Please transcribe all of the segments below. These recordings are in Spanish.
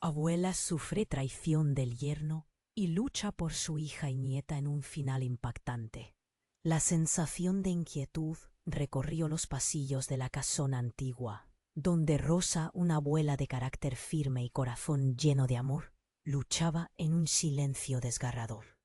Abuela sufre traición del yerno y lucha por su hija y nieta en un final impactante. La sensación de inquietud recorrió los pasillos de la casona antigua, donde Rosa, una abuela de carácter firme y corazón lleno de amor, luchaba en un silencio desgarrador.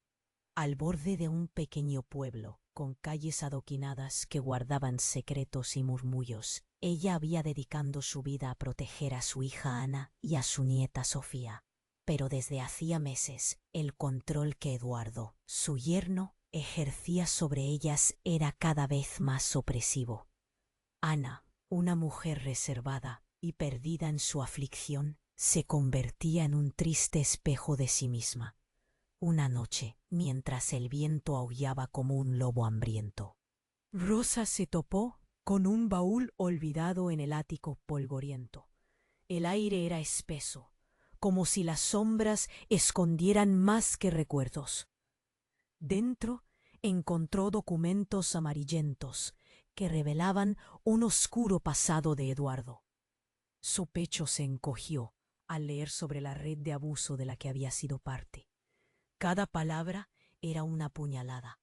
Al borde de un pequeño pueblo, con calles adoquinadas que guardaban secretos y murmullos, ella había dedicado su vida a proteger a su hija Ana y a su nieta Sofía. Pero desde hacía meses, el control que Eduardo, su yerno, ejercía sobre ellas era cada vez más opresivo. Ana, una mujer reservada y perdida en su aflicción, se convertía en un triste espejo de sí misma. Una noche, mientras el viento aullaba como un lobo hambriento, Rosa se topó con un baúl olvidado en el ático polvoriento. El aire era espeso, como si las sombras escondieran más que recuerdos. Dentro encontró documentos amarillentos que revelaban un oscuro pasado de Eduardo. Su pecho se encogió al leer sobre la red de abuso de la que había sido parte. Cada palabra era una puñalada,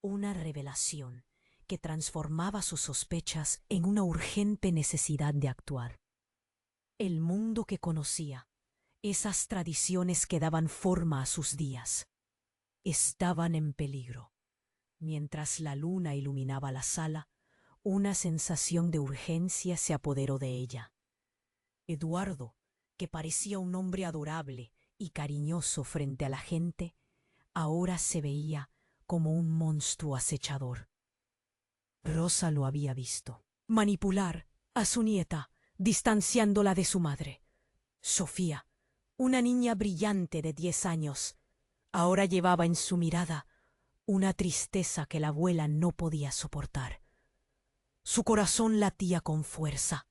una revelación que transformaba sus sospechas en una urgente necesidad de actuar. El mundo que conocía, esas tradiciones que daban forma a sus días, estaban en peligro. Mientras la luna iluminaba la sala, una sensación de urgencia se apoderó de ella. Eduardo, que parecía un hombre adorable y cariñoso frente a la gente, ahora se veía como un monstruo acechador. Rosa lo había visto manipular a su nieta, distanciándola de su madre. Sofía, una niña brillante de 10 años, ahora llevaba en su mirada una tristeza que la abuela no podía soportar. Su corazón latía con fuerza,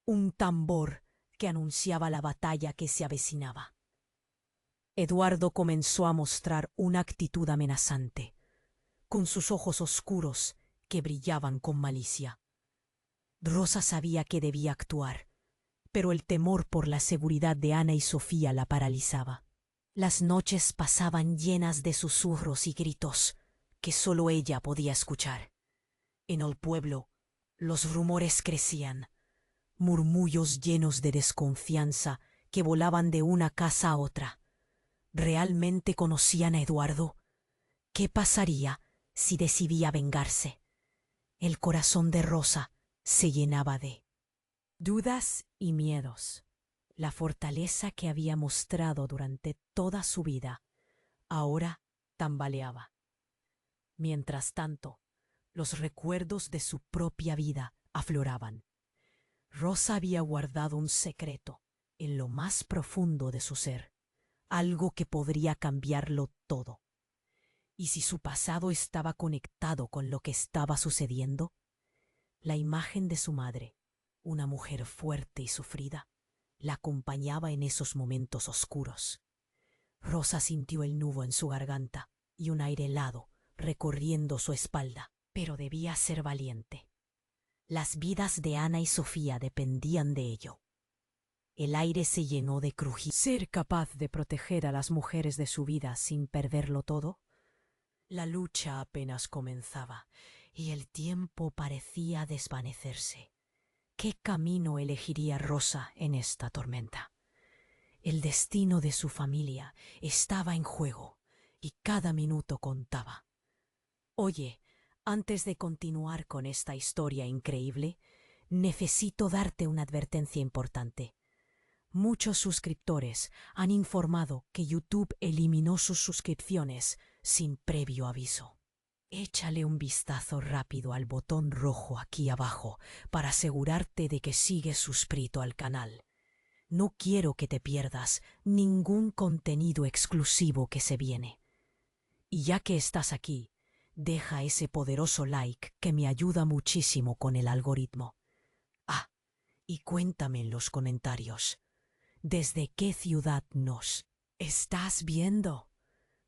un tambor que anunciaba la batalla que se avecinaba. Eduardo comenzó a mostrar una actitud amenazante, con sus ojos oscuros que brillaban con malicia. Rosa sabía que debía actuar, pero el temor por la seguridad de Ana y Sofía la paralizaba. Las noches pasaban llenas de susurros y gritos que solo ella podía escuchar. En el pueblo, los rumores crecían, murmullos llenos de desconfianza que volaban de una casa a otra. ¿Realmente conocían a Eduardo? ¿Qué pasaría si decidía vengarse? El corazón de Rosa se llenaba de dudas y miedos. La fortaleza que había mostrado durante toda su vida ahora tambaleaba. Mientras tanto, los recuerdos de su propia vida afloraban. Rosa había guardado un secreto en lo más profundo de su ser, algo que podría cambiarlo todo. ¿Y si su pasado estaba conectado con lo que estaba sucediendo? La imagen de su madre, una mujer fuerte y sufrida, la acompañaba en esos momentos oscuros. Rosa sintió el nudo en su garganta y un aire helado recorriendo su espalda, pero debía ser valiente. Las vidas de Ana y Sofía dependían de ello. El aire se llenó de crujidos. ¿Ser capaz de proteger a las mujeres de su vida sin perderlo todo? La lucha apenas comenzaba y el tiempo parecía desvanecerse. ¿Qué camino elegiría Rosa en esta tormenta? El destino de su familia estaba en juego y cada minuto contaba. Oye, antes de continuar con esta historia increíble, necesito darte una advertencia importante. Muchos suscriptores han informado que YouTube eliminó sus suscripciones sin previo aviso. Échale un vistazo rápido al botón rojo aquí abajo para asegurarte de que sigues suscrito al canal. No quiero que te pierdas ningún contenido exclusivo que se viene. Y ya que estás aquí, deja ese poderoso like que me ayuda muchísimo con el algoritmo. Ah, y cuéntame en los comentarios, ¿desde qué ciudad nos estás viendo?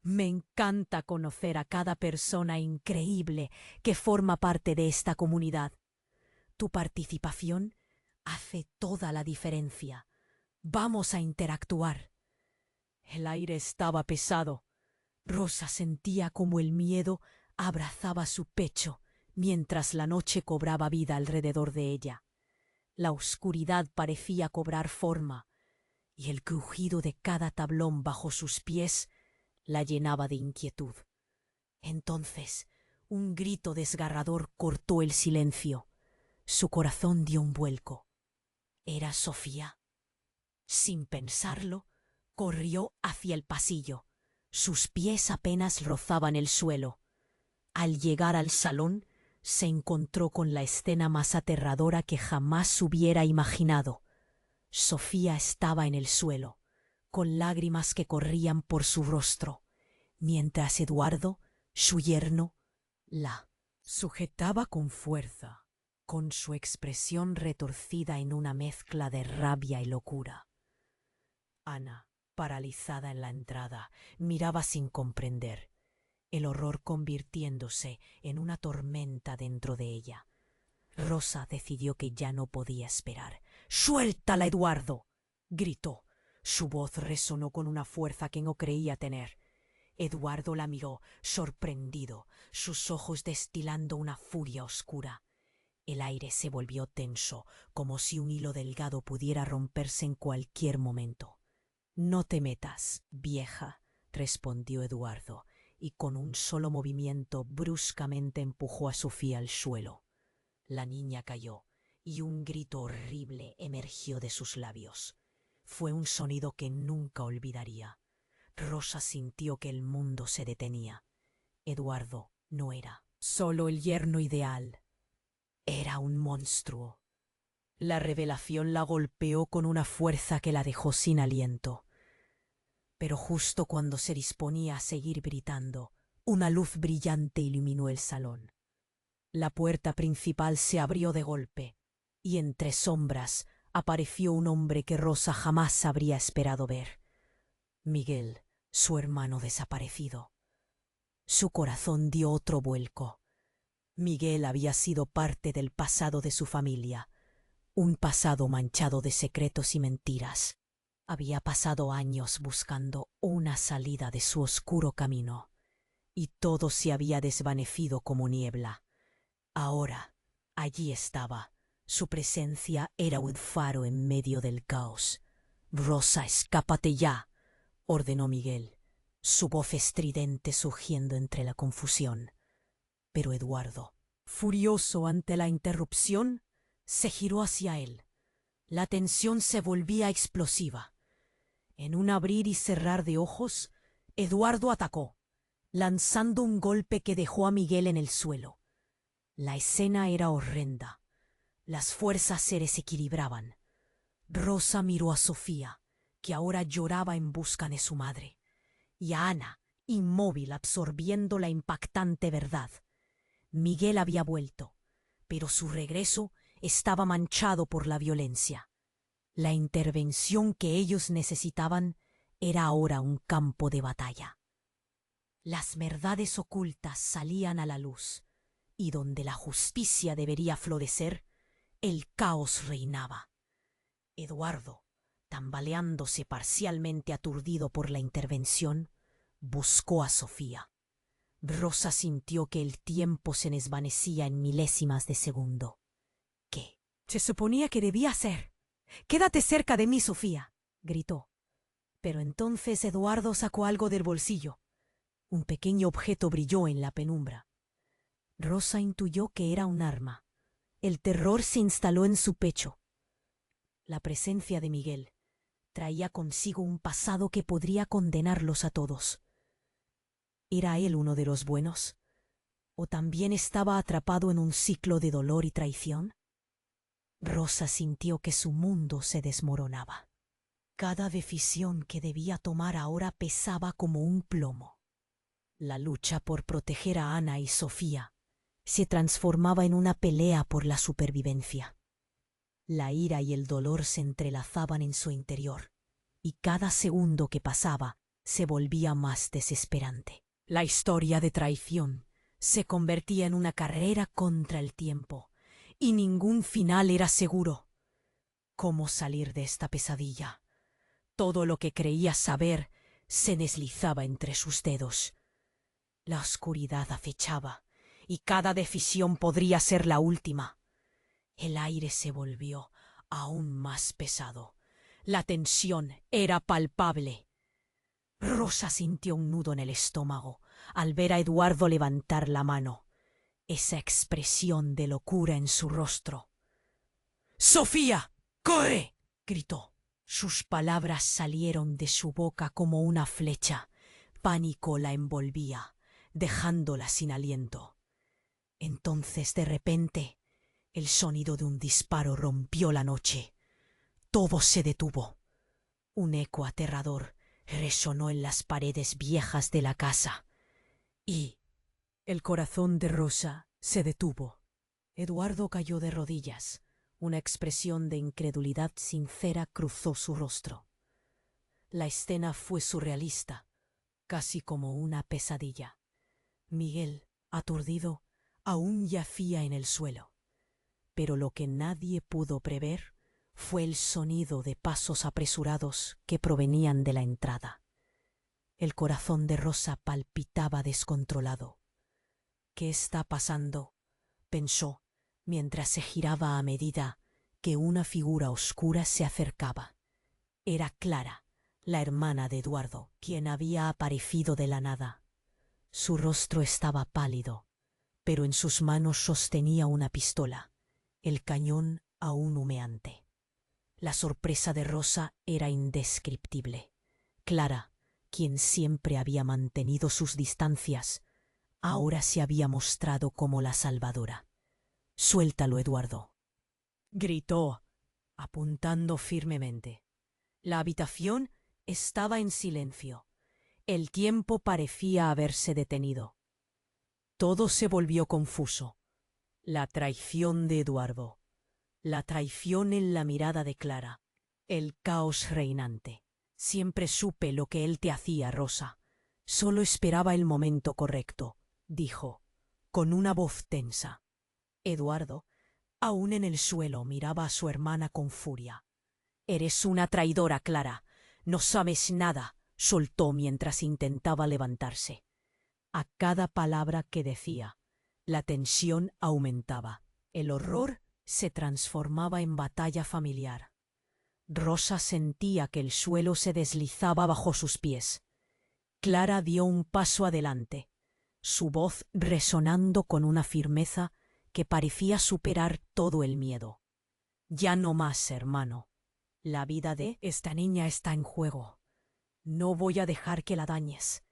Me encanta conocer a cada persona increíble que forma parte de esta comunidad. Tu participación hace toda la diferencia. Vamos a interactuar. El aire estaba pesado. Rosa sentía como el miedo abrazaba su pecho mientras la noche cobraba vida alrededor de ella. La oscuridad parecía cobrar forma, y el crujido de cada tablón bajo sus pies la llenaba de inquietud. Entonces, un grito desgarrador cortó el silencio. Su corazón dio un vuelco. Era Sofía. Sin pensarlo, corrió hacia el pasillo. Sus pies apenas rozaban el suelo. Al llegar al salón, se encontró con la escena más aterradora que jamás hubiera imaginado. Sofía estaba en el suelo, con lágrimas que corrían por su rostro, mientras Eduardo, su yerno, la sujetaba con fuerza, con su expresión retorcida en una mezcla de rabia y locura. Ana, paralizada en la entrada, miraba sin comprender, el horror convirtiéndose en una tormenta dentro de ella. Rosa decidió que ya no podía esperar. —¡Suéltala, Eduardo! —gritó. Su voz resonó con una fuerza que no creía tener. Eduardo la miró, sorprendido, sus ojos destilando una furia oscura. El aire se volvió tenso, como si un hilo delgado pudiera romperse en cualquier momento. —No te metas, vieja —respondió Eduardo, y con un solo movimiento bruscamente empujó a Sofía al suelo. La niña cayó, y un grito horrible emergió de sus labios. Fue un sonido que nunca olvidaría. Rosa sintió que el mundo se detenía. Eduardo no era solo el yerno ideal. Era un monstruo. La revelación la golpeó con una fuerza que la dejó sin aliento. Pero justo cuando se disponía a seguir gritando, una luz brillante iluminó el salón. La puerta principal se abrió de golpe, y entre sombras apareció un hombre que Rosa jamás habría esperado ver. Miguel, su hermano desaparecido. Su corazón dio otro vuelco. Miguel había sido parte del pasado de su familia, un pasado manchado de secretos y mentiras. Había pasado años buscando una salida de su oscuro camino, y todo se había desvanecido como niebla. Ahora, allí estaba. Su presencia era un faro en medio del caos. —Rosa, escápate ya —ordenó Miguel, su voz estridente surgiendo entre la confusión. Pero Eduardo, furioso ante la interrupción, se giró hacia él. La tensión se volvía explosiva. En un abrir y cerrar de ojos, Eduardo atacó, lanzando un golpe que dejó a Miguel en el suelo. La escena era horrenda. Las fuerzas se desequilibraban. Rosa miró a Sofía, que ahora lloraba en busca de su madre, y a Ana, inmóvil, absorbiendo la impactante verdad. Miguel había vuelto, pero su regreso estaba manchado por la violencia. La intervención que ellos necesitaban era ahora un campo de batalla. Las verdades ocultas salían a la luz, y donde la justicia debería florecer, el caos reinaba. Eduardo, tambaleándose parcialmente aturdido por la intervención, buscó a Sofía. Rosa sintió que el tiempo se desvanecía en milésimas de segundo. ¿Qué se suponía que debía hacer? —¡Quédate cerca de mí, Sofía! —gritó. Pero entonces Eduardo sacó algo del bolsillo. Un pequeño objeto brilló en la penumbra. Rosa intuyó que era un arma. El terror se instaló en su pecho. La presencia de Miguel traía consigo un pasado que podría condenarlos a todos. ¿Era él uno de los buenos? ¿O también estaba atrapado en un ciclo de dolor y traición? Rosa sintió que su mundo se desmoronaba. Cada decisión que debía tomar ahora pesaba como un plomo. La lucha por proteger a Ana y Sofía se transformaba en una pelea por la supervivencia. La ira y el dolor se entrelazaban en su interior, y cada segundo que pasaba se volvía más desesperante. La historia de traición se convertía en una carrera contra el tiempo, y ningún final era seguro. ¿Cómo salir de esta pesadilla? Todo lo que creía saber se deslizaba entre sus dedos. La oscuridad acechaba, y cada decisión podría ser la última. El aire se volvió aún más pesado. La tensión era palpable. Rosa sintió un nudo en el estómago al ver a Eduardo levantar la mano, esa expresión de locura en su rostro. «¡Sofía! ¡Corre!», gritó. Sus palabras salieron de su boca como una flecha. Pánico la envolvía, dejándola sin aliento. Entonces, de repente, el sonido de un disparo rompió la noche. Todo se detuvo. Un eco aterrador resonó en las paredes viejas de la casa. Y el corazón de Rosa se detuvo. Eduardo cayó de rodillas. Una expresión de incredulidad sincera cruzó su rostro. La escena fue surrealista, casi como una pesadilla. Miguel, aturdido, aún yacía en el suelo. Pero lo que nadie pudo prever fue el sonido de pasos apresurados que provenían de la entrada. El corazón de Rosa palpitaba descontrolado. «¿Qué está pasando?», pensó, mientras se giraba a medida que una figura oscura se acercaba. Era Clara, la hermana de Eduardo, quien había aparecido de la nada. Su rostro estaba pálido, pero en sus manos sostenía una pistola, el cañón aún humeante. La sorpresa de Rosa era indescriptible. Clara, quien siempre había mantenido sus distancias, ahora se había mostrado como la salvadora. «Suéltalo, Eduardo», gritó, apuntando firmemente. La habitación estaba en silencio. El tiempo parecía haberse detenido. Todo se volvió confuso. La traición de Eduardo, la traición en la mirada de Clara, el caos reinante. «Siempre supe lo que él te hacía, Rosa. Solo esperaba el momento correcto», dijo, con una voz tensa. Eduardo, aún en el suelo, miraba a su hermana con furia. «Eres una traidora, Clara. No sabes nada», soltó mientras intentaba levantarse. A cada palabra que decía, la tensión aumentaba. El horror se transformaba en batalla familiar. Rosa sentía que el suelo se deslizaba bajo sus pies. Clara dio un paso adelante, su voz resonando con una firmeza que parecía superar todo el miedo. «Ya no más, hermano. La vida de esta niña está en juego. No voy a dejar que la dañes».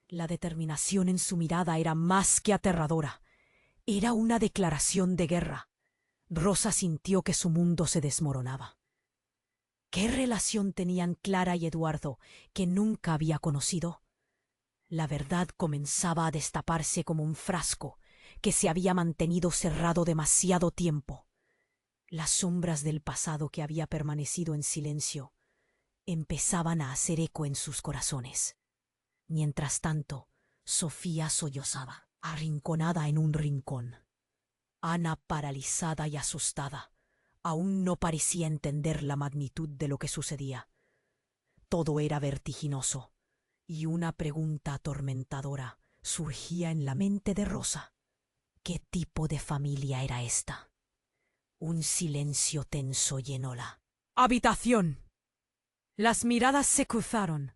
La determinación en su mirada era más que aterradora. Era una declaración de guerra. Rosa sintió que su mundo se desmoronaba. ¿Qué relación tenían Clara y Eduardo que nunca había conocido? La verdad comenzaba a destaparse como un frasco que se había mantenido cerrado demasiado tiempo. Las sombras del pasado que había permanecido en silencio empezaban a hacer eco en sus corazones. Mientras tanto, Sofía sollozaba, arrinconada en un rincón. Ana, paralizada y asustada, aún no parecía entender la magnitud de lo que sucedía. Todo era vertiginoso, y una pregunta atormentadora surgía en la mente de Rosa. ¿Qué tipo de familia era esta? Un silencio tenso llenó la habitación. Las miradas se cruzaron.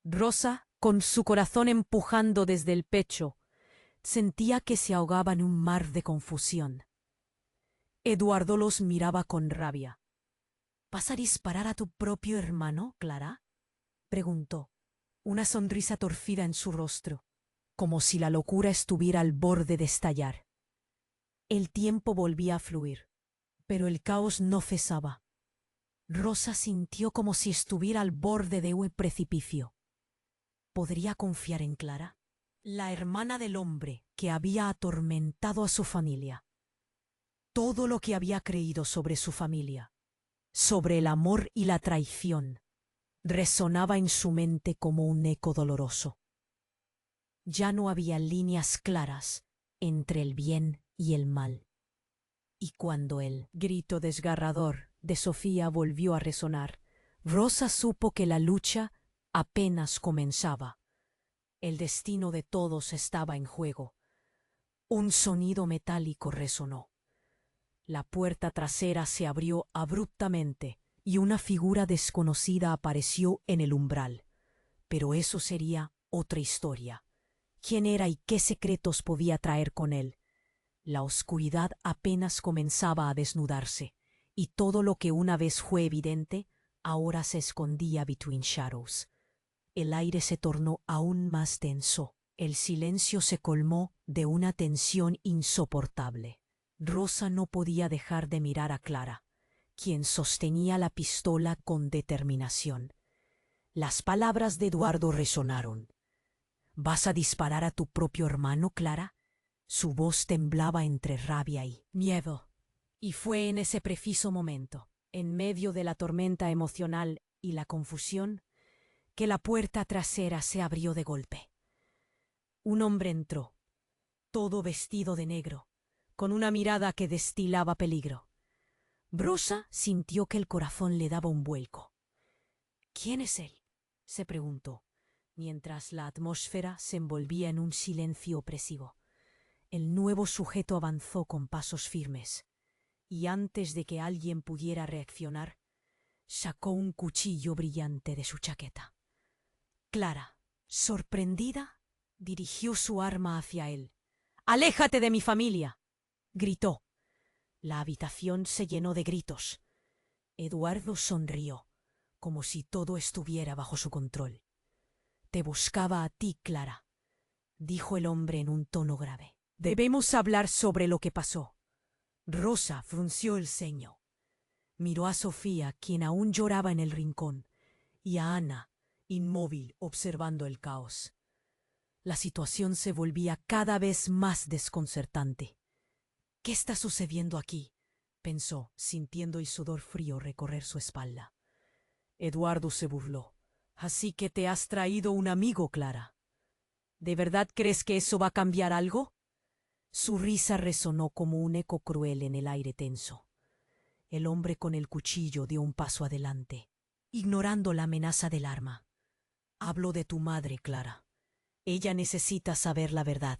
Rosa, con su corazón empujando desde el pecho, sentía que se ahogaba en un mar de confusión. Eduardo los miraba con rabia. «¿Vas a disparar a tu propio hermano, Clara?», preguntó, una sonrisa torcida en su rostro, como si la locura estuviera al borde de estallar. El tiempo volvía a fluir, pero el caos no cesaba. Rosa sintió como si estuviera al borde de un precipicio. ¿Podría confiar en Clara, la hermana del hombre que había atormentado a su familia? Todo lo que había creído sobre su familia, sobre el amor y la traición, resonaba en su mente como un eco doloroso. Ya no había líneas claras entre el bien y el mal. Y cuando el grito desgarrador de Sofía volvió a resonar, Rosa supo que la lucha apenas comenzaba. El destino de todos estaba en juego. Un sonido metálico resonó. La puerta trasera se abrió abruptamente y una figura desconocida apareció en el umbral. Pero eso sería otra historia. ¿Quién era y qué secretos podía traer con él? La oscuridad apenas comenzaba a desnudarse, y todo lo que una vez fue evidente, ahora se escondía between shadows. El aire se tornó aún más denso. El silencio se colmó de una tensión insoportable. Rosa no podía dejar de mirar a Clara, quien sostenía la pistola con determinación. Las palabras de Eduardo resonaron. ¿Vas a disparar a tu propio hermano, Clara? Su voz temblaba entre rabia y miedo. Y fue en ese preciso momento, en medio de la tormenta emocional y la confusión, que la puerta trasera se abrió de golpe. Un hombre entró, todo vestido de negro, con una mirada que destilaba peligro. Rosa sintió que el corazón le daba un vuelco. ¿Quién es él?, se preguntó, mientras la atmósfera se envolvía en un silencio opresivo. El nuevo sujeto avanzó con pasos firmes, y antes de que alguien pudiera reaccionar, sacó un cuchillo brillante de su chaqueta. Clara, sorprendida, dirigió su arma hacia él. «¡Aléjate de mi familia!», gritó. La habitación se llenó de gritos. Eduardo sonrió, como si todo estuviera bajo su control. «Te buscaba a ti, Clara», dijo el hombre en un tono grave. «Debemos hablar sobre lo que pasó». Rosa frunció el ceño. Miró a Sofía, quien aún lloraba en el rincón, y a Ana, inmóvil, observando el caos. La situación se volvía cada vez más desconcertante. «¿Qué está sucediendo aquí?», pensó, sintiendo el sudor frío recorrer su espalda. Eduardo se burló. «Así que te has traído un amigo, Clara. ¿De verdad crees que eso va a cambiar algo?». Su risa resonó como un eco cruel en el aire tenso. El hombre con el cuchillo dio un paso adelante, ignorando la amenaza del arma. «Hablo de tu madre, Clara. Ella necesita saber la verdad».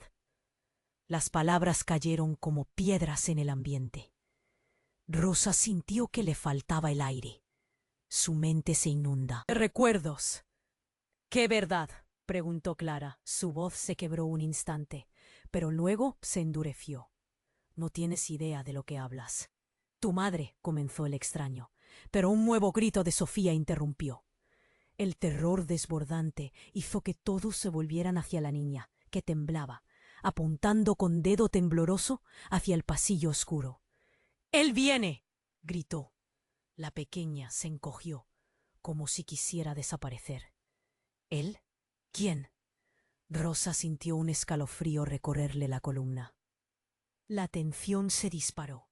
Las palabras cayeron como piedras en el ambiente. Rosa sintió que le faltaba el aire. Su mente se inunda. «Recuerdos». «¿Qué verdad?», preguntó Clara. Su voz se quebró un instante, pero luego se endureció. «No tienes idea de lo que hablas». «Tu madre», comenzó el extraño, pero un nuevo grito de Sofía interrumpió. El terror desbordante hizo que todos se volvieran hacia la niña, que temblaba, apuntando con dedo tembloroso hacia el pasillo oscuro. «¡Él viene!», gritó. La pequeña se encogió, como si quisiera desaparecer. «¿Él? ¿Quién?». Rosa sintió un escalofrío recorrerle la columna. La tensión se disparó.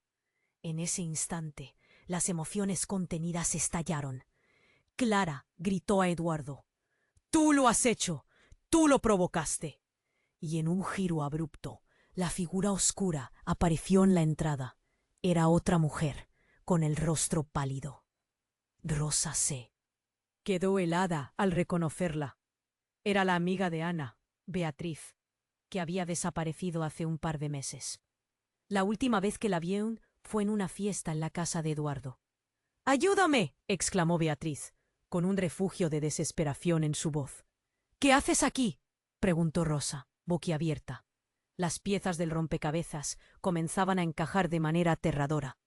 En ese instante, las emociones contenidas estallaron. Clara gritó a Eduardo: «¡Tú lo has hecho! ¡Tú lo provocaste!». Y en un giro abrupto, la figura oscura apareció en la entrada. Era otra mujer, con el rostro pálido. Rosa se quedó helada al reconocerla. Era la amiga de Ana, Beatriz, que había desaparecido hace un par de meses. La última vez que la vieron fue en una fiesta en la casa de Eduardo. «¡Ayúdame!», exclamó Beatriz, con un refugio de desesperación en su voz. «¿Qué haces aquí?», preguntó Rosa, boquiabierta. Las piezas del rompecabezas comenzaban a encajar de manera aterradora.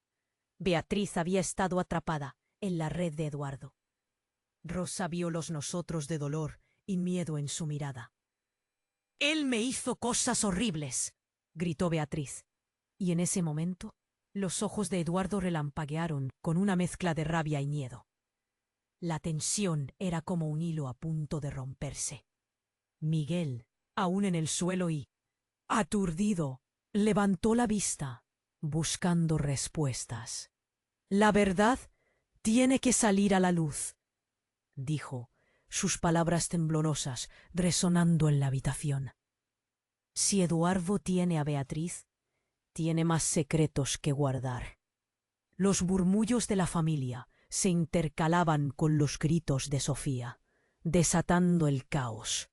Beatriz había estado atrapada en la red de Eduardo. Rosa vio los nosotros de dolor y miedo en su mirada. «Él me hizo cosas horribles», gritó Beatriz. Y en ese momento, los ojos de Eduardo relampaguearon con una mezcla de rabia y miedo. La tensión era como un hilo a punto de romperse. Miguel, aún en el suelo y aturdido, levantó la vista, buscando respuestas. «La verdad tiene que salir a la luz», dijo, sus palabras temblorosas resonando en la habitación. «Si Eduardo tiene a Beatriz, tiene más secretos que guardar». Los murmullos de la familia se intercalaban con los gritos de Sofía, desatando el caos.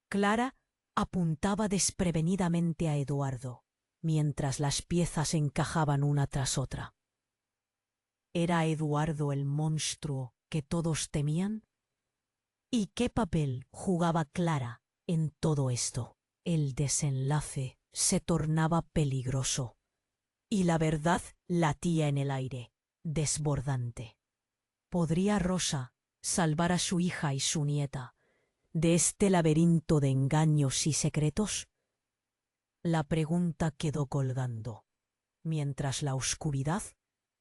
Clara apuntaba desprevenidamente a Eduardo, mientras las piezas encajaban una tras otra. ¿Era Eduardo el monstruo que todos temían? ¿Y qué papel jugaba Clara en todo esto? El desenlace se tornaba peligroso, y la verdad latía en el aire, desbordante. ¿Podría Rosa salvar a su hija y su nieta de este laberinto de engaños y secretos? La pregunta quedó colgando, mientras la oscuridad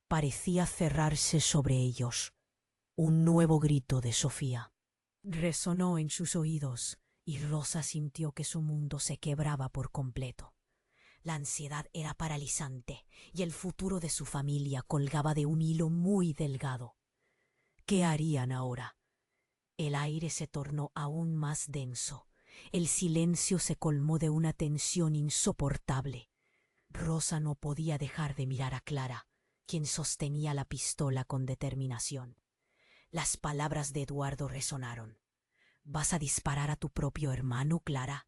parecía cerrarse sobre ellos. Un nuevo grito de Sofía resonó en sus oídos y Rosa sintió que su mundo se quebraba por completo. La ansiedad era paralizante y el futuro de su familia colgaba de un hilo muy delgado. ¿Qué harían ahora? El aire se tornó aún más denso. El silencio se colmó de una tensión insoportable. Rosa no podía dejar de mirar a Clara, quien sostenía la pistola con determinación. Las palabras de Eduardo resonaron. ¿Vas a disparar a tu propio hermano, Clara?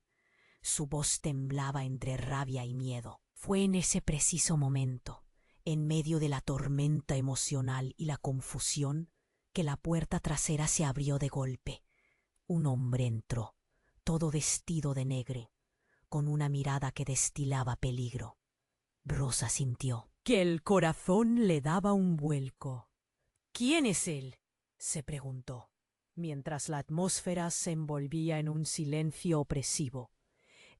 Su voz temblaba entre rabia y miedo. Fue en ese preciso momento, en medio de la tormenta emocional y la confusión, que la puerta trasera se abrió de golpe. Un hombre entró, todo vestido de negro, con una mirada que destilaba peligro. Rosa sintió que el corazón le daba un vuelco. ¿Quién es él?, se preguntó, mientras la atmósfera se envolvía en un silencio opresivo.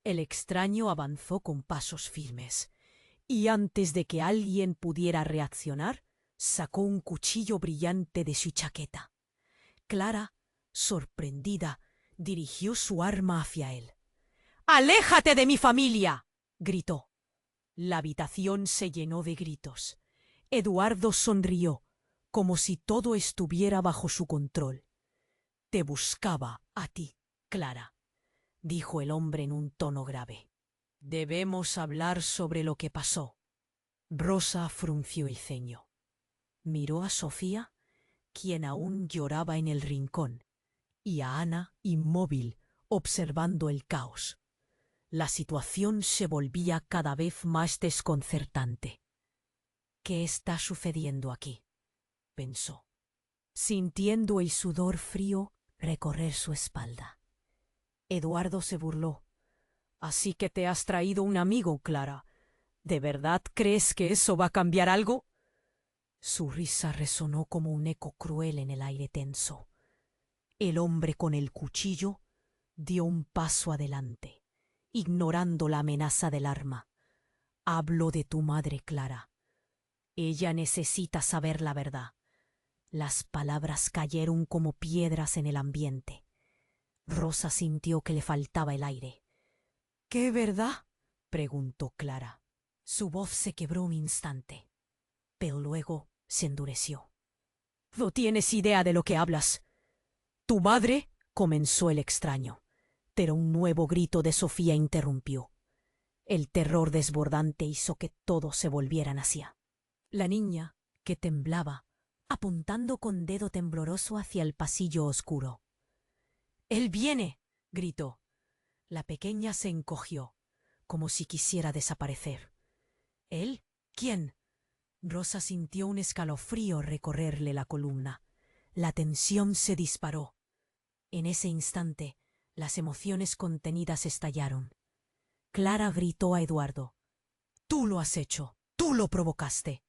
El extraño avanzó con pasos firmes, y antes de que alguien pudiera reaccionar, sacó un cuchillo brillante de su chaqueta. Clara, sorprendida, dirigió su arma hacia él. «¡Aléjate de mi familia!», gritó. La habitación se llenó de gritos. Eduardo sonrió, como si todo estuviera bajo su control. «Te buscaba a ti, Clara», dijo el hombre en un tono grave. «Debemos hablar sobre lo que pasó». Rosa frunció el ceño. Miró a Sofía, quien aún lloraba en el rincón, y a Ana, inmóvil, observando el caos. La situación se volvía cada vez más desconcertante. «¿Qué está sucediendo aquí?», pensó, sintiendo el sudor frío recorrer su espalda. Eduardo se burló. «Así que te has traído un amigo, Clara. ¿De verdad crees que eso va a cambiar algo?». Su risa resonó como un eco cruel en el aire tenso. El hombre con el cuchillo dio un paso adelante, ignorando la amenaza del arma. «Hablo de tu madre, Clara. Ella necesita saber la verdad». Las palabras cayeron como piedras en el ambiente. Rosa sintió que le faltaba el aire. «¿Qué verdad?», preguntó Clara. Su voz se quebró un instante, pero luego se endureció. «No tienes idea de lo que hablas». «¿Tu madre?», comenzó el extraño, pero un nuevo grito de Sofía interrumpió. El terror desbordante hizo que todos se volvieran hacia la niña, que temblaba, apuntando con dedo tembloroso hacia el pasillo oscuro. «¡Él viene!», gritó. La pequeña se encogió, como si quisiera desaparecer. «¿Él? ¿Quién?». Rosa sintió un escalofrío recorrerle la columna. La tensión se disparó. En ese instante, las emociones contenidas estallaron. Clara gritó a Eduardo: «¡Tú lo has hecho! ¡Tú lo provocaste!».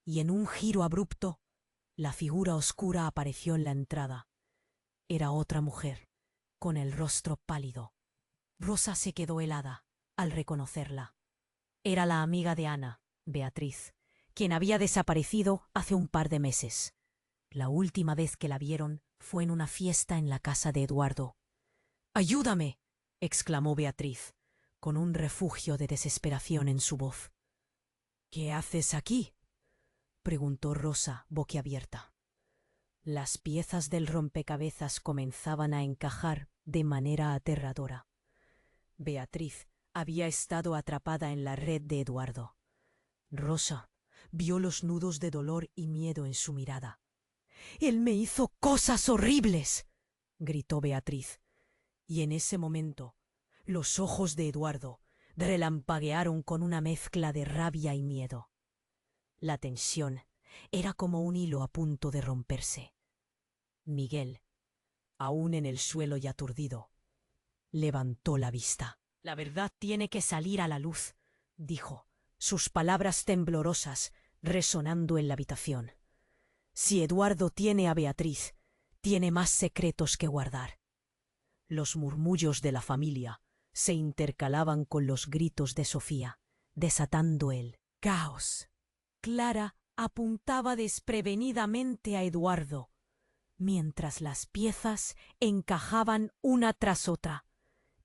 Y en un giro abrupto, la figura oscura apareció en la entrada. Era otra mujer, con el rostro pálido. Rosa se quedó helada al reconocerla. Era la amiga de Ana, Beatriz, quien había desaparecido hace un par de meses. La última vez que la vieron fue en una fiesta en la casa de Eduardo. «¡Ayúdame!», exclamó Beatriz, con un refugio de desesperación en su voz. «¿Qué haces aquí?», preguntó Rosa, boquiabierta. Las piezas del rompecabezas comenzaban a encajar de manera aterradora. Beatriz había estado atrapada en la red de Eduardo. Rosa vio los nudos de dolor y miedo en su mirada. Él me hizo cosas horribles, gritó Beatriz. Y en ese momento, los ojos de Eduardo relampaguearon con una mezcla de rabia y miedo. La tensión era como un hilo a punto de romperse. Miguel, aún en el suelo y aturdido, levantó la vista. La verdad tiene que salir a la luz, dijo, sus palabras temblorosas resonando en la habitación. Si Eduardo tiene a Beatriz, tiene más secretos que guardar. Los murmullos de la familia se intercalaban con los gritos de Sofía, desatando el caos. Clara apuntaba desprevenidamente a Eduardo, mientras las piezas encajaban una tras otra.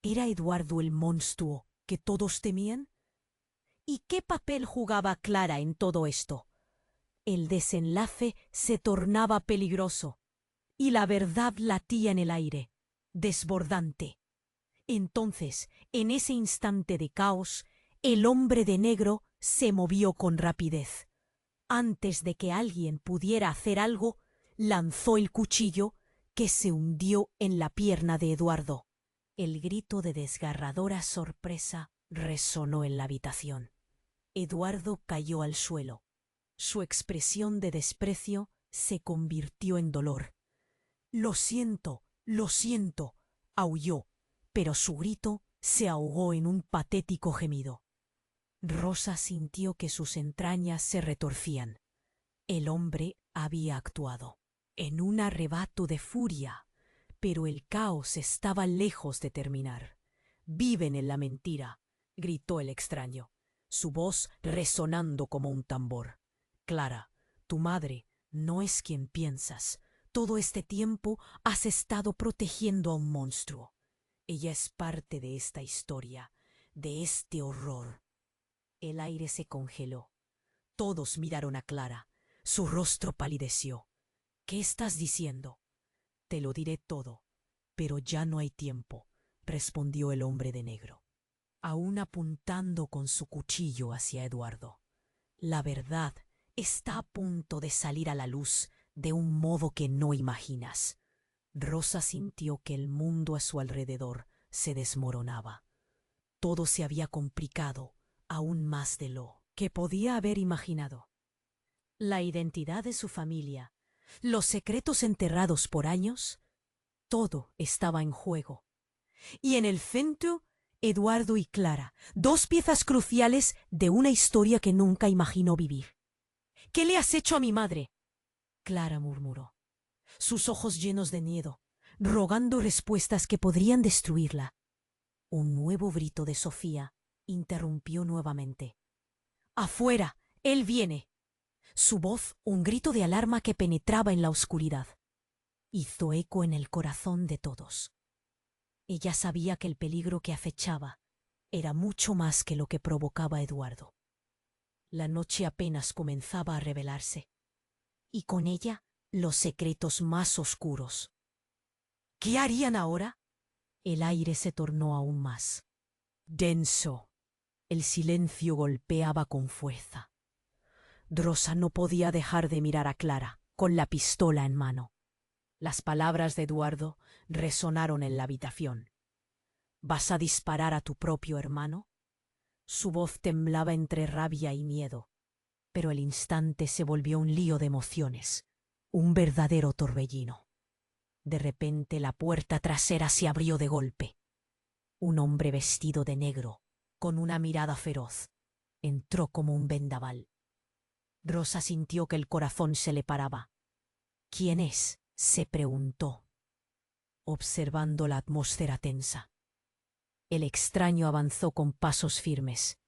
¿Era Eduardo el monstruo que todos temían? ¿Y qué papel jugaba Clara en todo esto? El desenlace se tornaba peligroso, y la verdad latía en el aire, desbordante. Entonces, en ese instante de caos, el hombre de negro se movió con rapidez. Antes de que alguien pudiera hacer algo, lanzó el cuchillo que se hundió en la pierna de Eduardo. El grito de desgarradora sorpresa resonó en la habitación. Eduardo cayó al suelo. Su expresión de desprecio se convirtió en dolor. Lo siento, aulló, pero su grito se ahogó en un patético gemido. Rosa sintió que sus entrañas se retorcían. El hombre había actuado en un arrebato de furia, pero el caos estaba lejos de terminar. «Viven en la mentira», gritó el extraño, su voz resonando como un tambor. «Clara, tu madre no es quien piensas. Todo este tiempo has estado protegiendo a un monstruo. Ella es parte de esta historia, de este horror». El aire se congeló. Todos miraron a Clara. Su rostro palideció. «¿Qué estás diciendo?» «Te lo diré todo, pero ya no hay tiempo», respondió el hombre de negro, aún apuntando con su cuchillo hacia Eduardo. «La verdad está a punto de salir a la luz de un modo que no imaginas». Rosa sintió que el mundo a su alrededor se desmoronaba. Todo se había complicado aún más de lo que podía haber imaginado. La identidad de su familia, los secretos enterrados por años, todo estaba en juego. Y en el centro, Eduardo y Clara, dos piezas cruciales de una historia que nunca imaginó vivir. «¿Qué le has hecho a mi madre?», Clara murmuró, sus ojos llenos de miedo, rogando respuestas que podrían destruirla. Un nuevo grito de Sofía interrumpió nuevamente. «¡Afuera! ¡Él viene!». Su voz, un grito de alarma que penetraba en la oscuridad, hizo eco en el corazón de todos. Ella sabía que el peligro que acechaba era mucho más que lo que provocaba Eduardo. La noche apenas comenzaba a revelarse, y con ella los secretos más oscuros. ¿Qué harían ahora? El aire se tornó aún más denso. El silencio golpeaba con fuerza. Rosa no podía dejar de mirar a Clara, con la pistola en mano. Las palabras de Eduardo resonaron en la habitación. «¿Vas a disparar a tu propio hermano?». Su voz temblaba entre rabia y miedo, pero el instante se volvió un lío de emociones, un verdadero torbellino. De repente la puerta trasera se abrió de golpe. Un hombre vestido de negro, con una mirada feroz, entró como un vendaval. Rosa sintió que el corazón se le paraba. «¿Quién es?», se preguntó, observando la atmósfera tensa. El extraño avanzó con pasos firmes.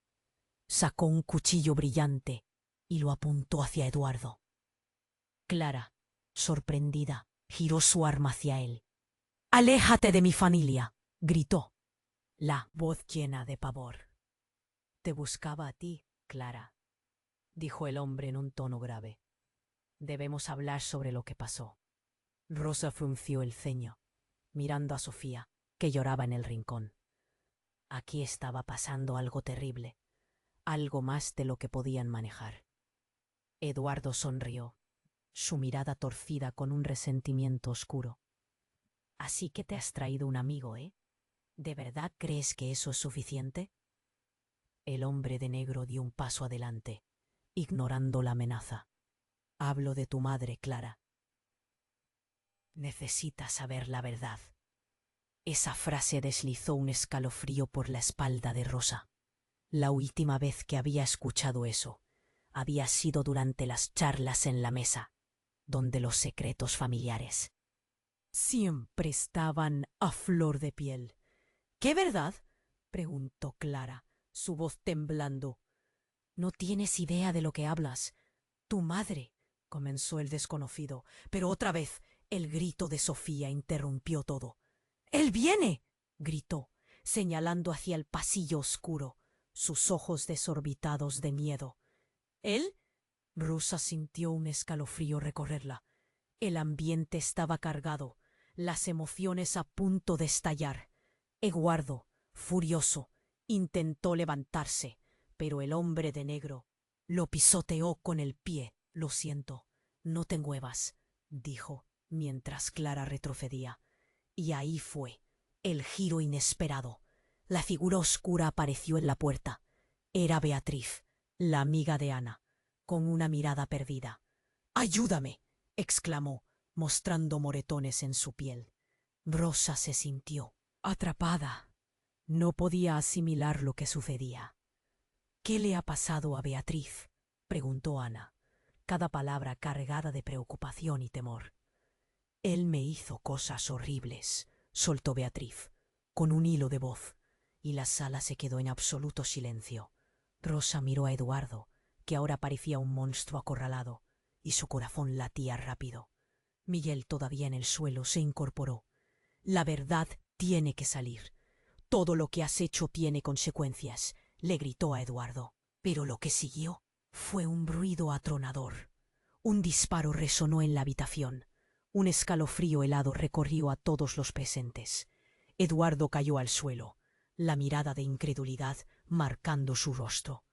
Sacó un cuchillo brillante y lo apuntó hacia Eduardo. Clara, sorprendida, giró su arma hacia él. «¡Aléjate de mi familia!», gritó, la voz llena de pavor. «Te buscaba a ti, Clara», dijo el hombre en un tono grave. «Debemos hablar sobre lo que pasó». Rosa frunció el ceño, mirando a Sofía, que lloraba en el rincón. Aquí estaba pasando algo terrible, algo más de lo que podían manejar. Eduardo sonrió. su mirada torcida con un resentimiento oscuro. Así que te has traído un amigo, ¿eh? ¿De verdad crees que eso es suficiente? El hombre de negro dio un paso adelante, ignorando la amenaza. Hablo de tu madre, Clara. Necesitas saber la verdad. Esa frase deslizó un escalofrío por la espalda de Rosa. La última vez que había escuchado eso había sido durante las charlas en la mesa, donde los secretos familiares siempre estaban a flor de piel. ¿Qué verdad? Preguntó Clara, su voz temblando. No tienes idea de lo que hablas. Tu madre, comenzó el desconocido, pero otra vez el grito de Sofía interrumpió todo. ¡Él viene! Gritó, señalando hacia el pasillo oscuro, sus ojos desorbitados de miedo. ¿Él? Rosa sintió un escalofrío recorrerla. El ambiente estaba cargado, las emociones a punto de estallar. Eduardo, furioso, intentó levantarse, pero el hombre de negro lo pisoteó con el pie. Lo siento, no te muevas, dijo, mientras Clara retrocedía. Y ahí fue, el giro inesperado. La figura oscura apareció en la puerta. Era Beatriz, la amiga de Ana, con una mirada perdida. ¡Ayúdame!, exclamó, mostrando moretones en su piel. Rosa se sintió atrapada. No podía asimilar lo que sucedía. ¿Qué le ha pasado a Beatriz?, preguntó Ana, cada palabra cargada de preocupación y temor. Él me hizo cosas horribles, soltó Beatriz, con un hilo de voz, y la sala se quedó en absoluto silencio. Rosa miró a Eduardo, que ahora parecía un monstruo acorralado, y su corazón latía rápido. Miguel, todavía en el suelo, se incorporó. La verdad tiene que salir. Todo lo que has hecho tiene consecuencias, le gritó a Eduardo. Pero lo que siguió fue un ruido atronador. Un disparo resonó en la habitación. Un escalofrío helado recorrió a todos los presentes. Eduardo cayó al suelo, la mirada de incredulidad marcando su rostro.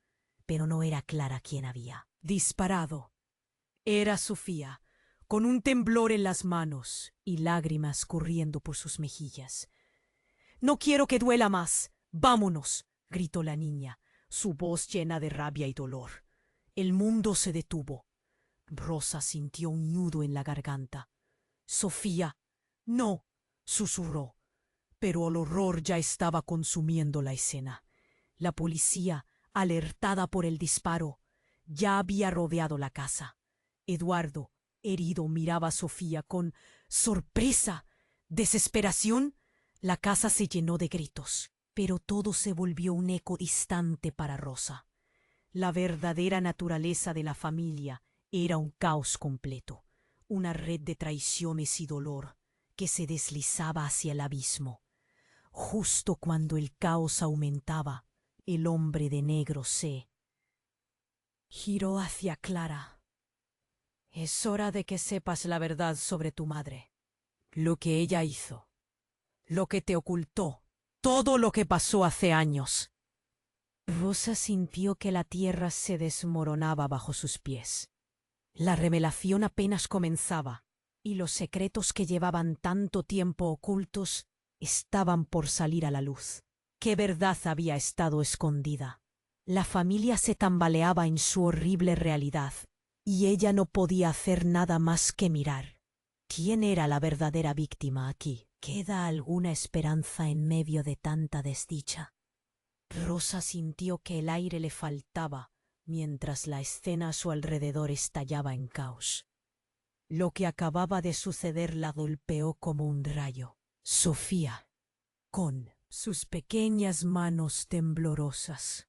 Pero no era Clara quien había disparado. Era Sofía, con un temblor en las manos y lágrimas corriendo por sus mejillas. «No quiero que duela más. Vámonos», gritó la niña, su voz llena de rabia y dolor. El mundo se detuvo. Rosa sintió un nudo en la garganta. «Sofía, no», susurró, pero el horror ya estaba consumiendo la escena. La policía, alertada por el disparo, ya había rodeado la casa. Eduardo, herido, miraba a Sofía con sorpresa, desesperación. La casa se llenó de gritos, pero todo se volvió un eco distante para Rosa. La verdadera naturaleza de la familia era un caos completo, una red de traiciones y dolor que se deslizaba hacia el abismo. Justo cuando el caos aumentaba, el hombre de negro se giró hacia Clara. «Es hora de que sepas la verdad sobre tu madre, lo que ella hizo, lo que te ocultó, todo lo que pasó hace años». Rosa sintió que la tierra se desmoronaba bajo sus pies. La revelación apenas comenzaba, y los secretos que llevaban tanto tiempo ocultos estaban por salir a la luz. ¿Qué verdad había estado escondida? La familia se tambaleaba en su horrible realidad, y ella no podía hacer nada más que mirar. ¿Quién era la verdadera víctima aquí? ¿Queda alguna esperanza en medio de tanta desdicha? Rosa sintió que el aire le faltaba mientras la escena a su alrededor estallaba en caos. Lo que acababa de suceder la golpeó como un rayo. Sofía, con sus pequeñas manos temblorosas,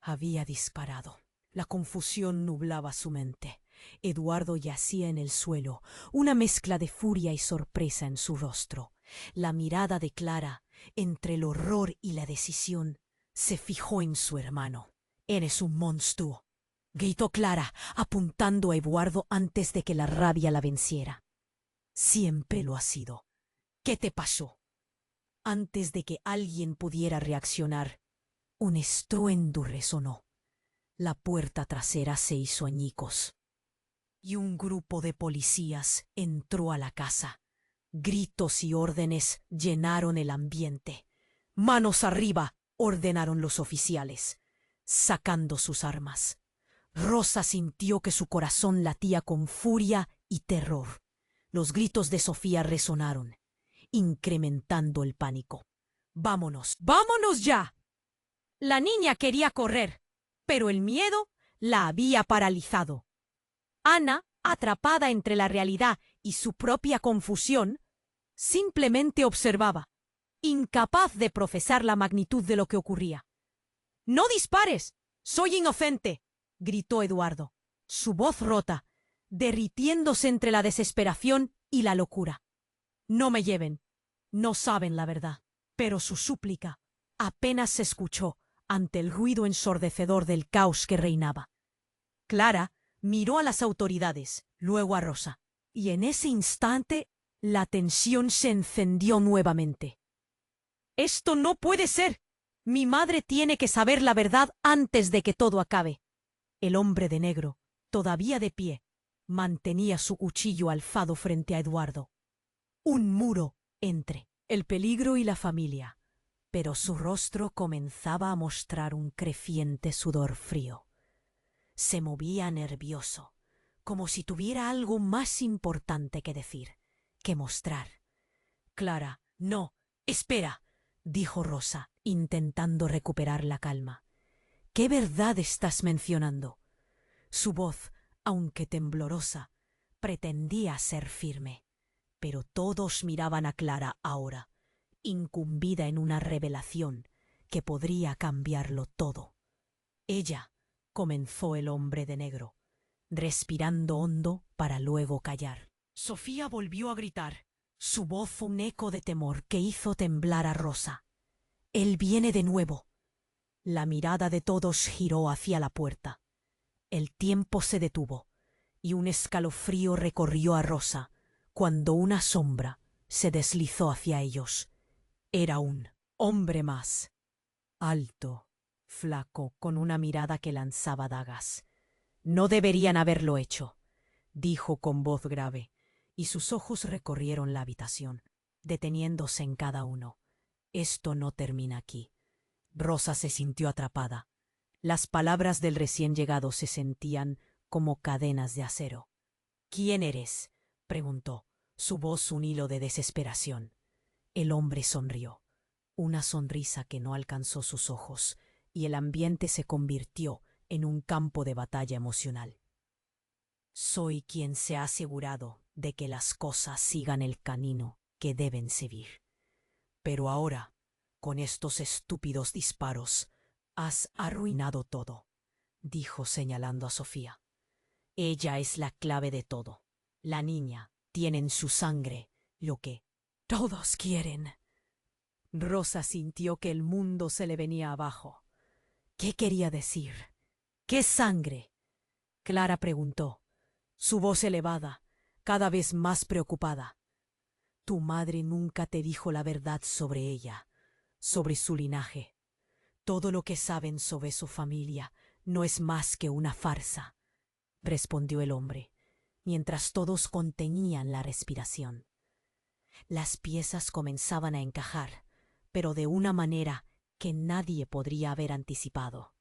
había disparado. La confusión nublaba su mente. Eduardo yacía en el suelo, una mezcla de furia y sorpresa en su rostro. La mirada de Clara, entre el horror y la decisión, se fijó en su hermano. «Eres un monstruo», gritó Clara, apuntando a Eduardo antes de que la rabia la venciera. «Siempre lo ha sido. ¿Qué te pasó?». Antes de que alguien pudiera reaccionar, un estruendo resonó. La puerta trasera se hizo añicos y un grupo de policías entró a la casa. Gritos y órdenes llenaron el ambiente. «¡Manos arriba!», ordenaron los oficiales, sacando sus armas. Rosa sintió que su corazón latía con furia y terror. Los gritos de Sofía resonaron, incrementando el pánico. «¡Vámonos! ¡Vámonos ya!». La niña quería correr, pero el miedo la había paralizado. Ana, atrapada entre la realidad y su propia confusión, simplemente observaba, incapaz de procesar la magnitud de lo que ocurría. «¡No dispares! ¡Soy inocente!», gritó Eduardo, su voz rota, derritiéndose entre la desesperación y la locura. «No me lleven. No saben la verdad». Pero su súplica apenas se escuchó ante el ruido ensordecedor del caos que reinaba. Clara miró a las autoridades, luego a Rosa, y en ese instante la tensión se encendió nuevamente. «¡Esto no puede ser! Mi madre tiene que saber la verdad antes de que todo acabe». El hombre de negro, todavía de pie, mantenía su cuchillo alzado frente a Eduardo. Un muro entre el peligro y la familia, pero su rostro comenzaba a mostrar un creciente sudor frío. Se movía nervioso, como si tuviera algo más importante que decir, que mostrar. «Clara, no, espera», dijo Rosa, intentando recuperar la calma. «¿Qué verdad estás mencionando?». Su voz, aunque temblorosa, pretendía ser firme, pero todos miraban a Clara ahora, incumbida en una revelación que podría cambiarlo todo. «Ella», comenzó el hombre de negro, respirando hondo para luego callar. Sofía volvió a gritar, su voz un eco de temor que hizo temblar a Rosa. «Él viene de nuevo». La mirada de todos giró hacia la puerta. El tiempo se detuvo, y un escalofrío recorrió a Rosa cuando una sombra se deslizó hacia ellos. Era un hombre más, alto, flaco, con una mirada que lanzaba dagas. «No deberían haberlo hecho», dijo con voz grave, y sus ojos recorrieron la habitación, deteniéndose en cada uno. «Esto no termina aquí». Rosa se sintió atrapada. Las palabras del recién llegado se sentían como cadenas de acero. «¿Quién eres?», preguntó, su voz un hilo de desesperación. El hombre sonrió, una sonrisa que no alcanzó sus ojos, y el ambiente se convirtió en un campo de batalla emocional. «Soy quien se ha asegurado de que las cosas sigan el camino que deben seguir. Pero ahora, con estos estúpidos disparos, has arruinado todo», dijo señalando a Sofía. «Ella es la clave de todo. La niña tiene en su sangre lo que todos quieren». Rosa sintió que el mundo se le venía abajo. ¿Qué quería decir? ¿Qué sangre? Clara preguntó, su voz elevada, cada vez más preocupada. «Tu madre nunca te dijo la verdad sobre ella, sobre su linaje. Todo lo que saben sobre su familia no es más que una farsa», respondió el hombre, mientras todos contenían la respiración. Las piezas comenzaban a encajar, pero de una manera que nadie podría haber anticipado.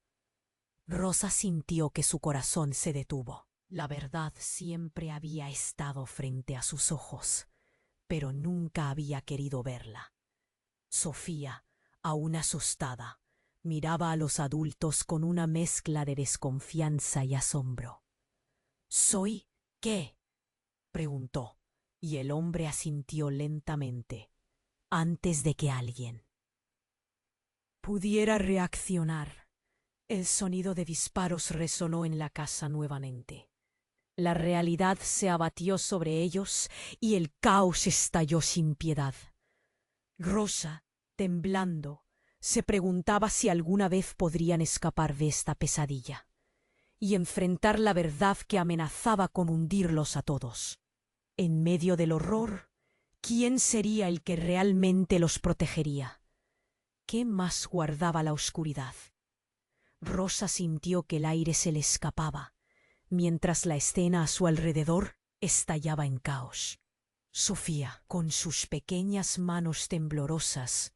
Rosa sintió que su corazón se detuvo. La verdad siempre había estado frente a sus ojos, pero nunca había querido verla. Sofía, aún asustada, miraba a los adultos con una mezcla de desconfianza y asombro. «¿Soy qué?», preguntó, y el hombre asintió lentamente, antes de que alguien pudiera reaccionar. El sonido de disparos resonó en la casa nuevamente. La realidad se abatió sobre ellos y el caos estalló sin piedad. Rosa, temblando, se preguntaba si alguna vez podrían escapar de esta pesadilla y enfrentar la verdad que amenazaba con hundirlos a todos. En medio del horror, ¿quién sería el que realmente los protegería? ¿Qué más guardaba la oscuridad? Rosa sintió que el aire se le escapaba, mientras la escena a su alrededor estallaba en caos. Sofía, con sus pequeñas manos temblorosas,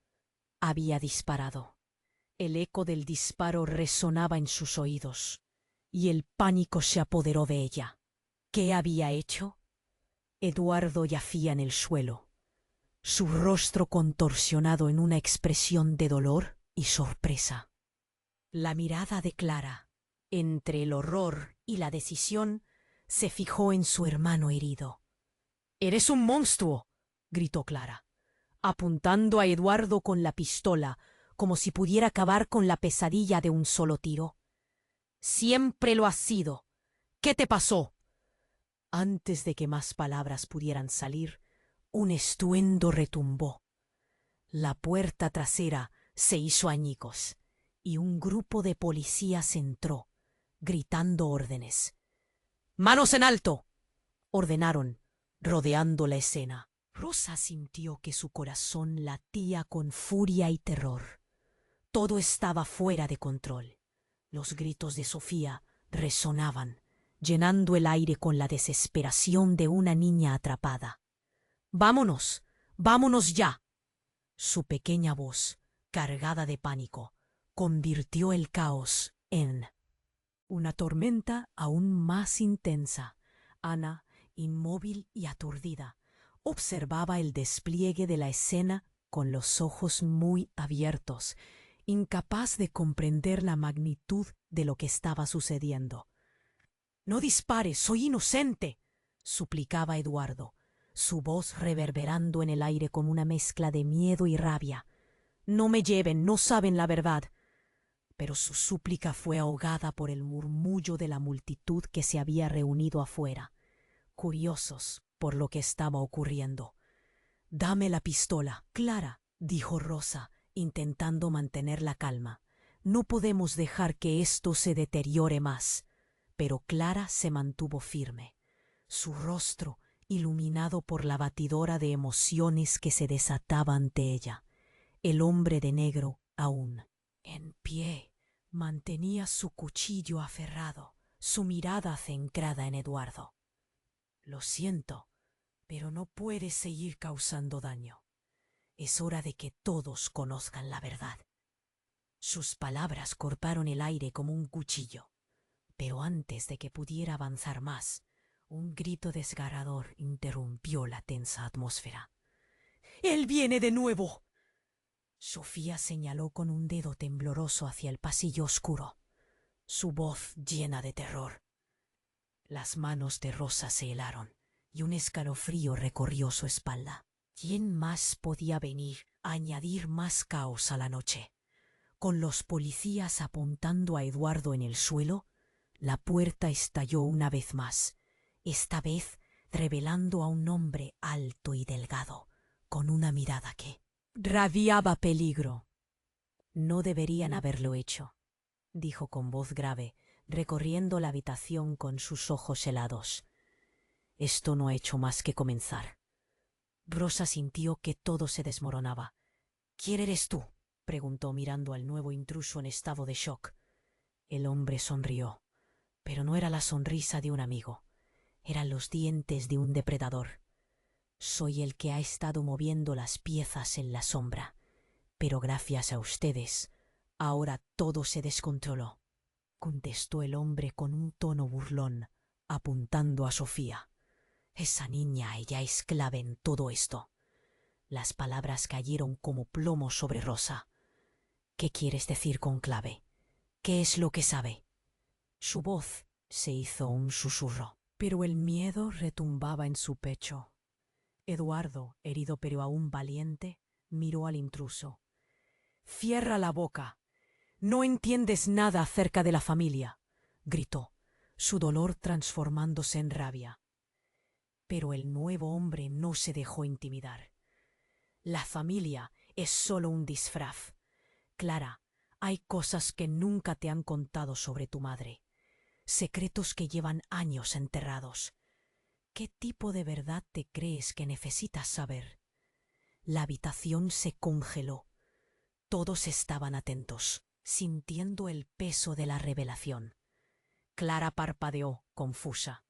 había disparado. El eco del disparo resonaba en sus oídos, y el pánico se apoderó de ella. ¿Qué había hecho? Eduardo yacía en el suelo, su rostro contorsionado en una expresión de dolor y sorpresa. La mirada de Clara, entre el horror y la decisión, se fijó en su hermano herido. «¡Eres un monstruo!», gritó Clara, apuntando a Eduardo con la pistola, como si pudiera acabar con la pesadilla de un solo tiro. «Siempre lo has sido. ¿Qué te pasó?». Antes de que más palabras pudieran salir, un estruendo retumbó. La puerta trasera se hizo añicos y un grupo de policías entró, gritando órdenes. «¡Manos en alto!», ordenaron, rodeando la escena. Rosa sintió que su corazón latía con furia y terror. Todo estaba fuera de control. Los gritos de Sofía resonaban, llenando el aire con la desesperación de una niña atrapada. «¡Vámonos! ¡Vámonos ya!». Su pequeña voz, cargada de pánico, convirtió el caos en una tormenta aún más intensa. Ana, inmóvil y aturdida, observaba el despliegue de la escena con los ojos muy abiertos, incapaz de comprender la magnitud de lo que estaba sucediendo. «¡No dispares! ¡Soy inocente!», suplicaba Eduardo, su voz reverberando en el aire con una mezcla de miedo y rabia. «¡No me lleven! ¡No saben la verdad!». Pero su súplica fue ahogada por el murmullo de la multitud que se había reunido afuera, curiosos por lo que estaba ocurriendo. «Dame la pistola, Clara», dijo Rosa, intentando mantener la calma. «No podemos dejar que esto se deteriore más». Pero Clara se mantuvo firme, su rostro iluminado por la batidora de emociones que se desataba ante ella. El hombre de negro, aún en pie, mantenía su cuchillo aferrado, su mirada centrada en Eduardo. «Lo siento, pero no puedes seguir causando daño. Es hora de que todos conozcan la verdad». Sus palabras cortaron el aire como un cuchillo, pero antes de que pudiera avanzar más, un grito desgarrador interrumpió la tensa atmósfera. «¡Él viene de nuevo!». Sofía señaló con un dedo tembloroso hacia el pasillo oscuro, su voz llena de terror. Las manos de Rosa se helaron y un escalofrío recorrió su espalda. ¿Quién más podía venir a añadir más caos a la noche? Con los policías apuntando a Eduardo en el suelo, la puerta estalló una vez más, esta vez revelando a un hombre alto y delgado, con una mirada que radiaba peligro. «No deberían haberlo hecho», dijo con voz grave, recorriendo la habitación con sus ojos helados. «Esto no ha hecho más que comenzar». Rosa sintió que todo se desmoronaba. «¿Quién eres tú?», preguntó mirando al nuevo intruso en estado de shock. El hombre sonrió, pero no era la sonrisa de un amigo, eran los dientes de un depredador. «Soy el que ha estado moviendo las piezas en la sombra, pero gracias a ustedes, ahora todo se descontroló», contestó el hombre con un tono burlón, apuntando a Sofía. «Esa niña, ella es clave en todo esto». Las palabras cayeron como plomo sobre Rosa. «¿Qué quieres decir con clave? ¿Qué es lo que sabe?». Su voz se hizo un susurro, pero el miedo retumbaba en su pecho. Eduardo, herido pero aún valiente, miró al intruso. «¡Cierra la boca! No entiendes nada acerca de la familia», gritó, su dolor transformándose en rabia. Pero el nuevo hombre no se dejó intimidar. «La familia es solo un disfraz. Clara, hay cosas que nunca te han contado sobre tu madre, secretos que llevan años enterrados. ¿Qué tipo de verdad te crees que necesitas saber?». La habitación se congeló. Todos estaban atentos, sintiendo el peso de la revelación. Clara parpadeó, confusa.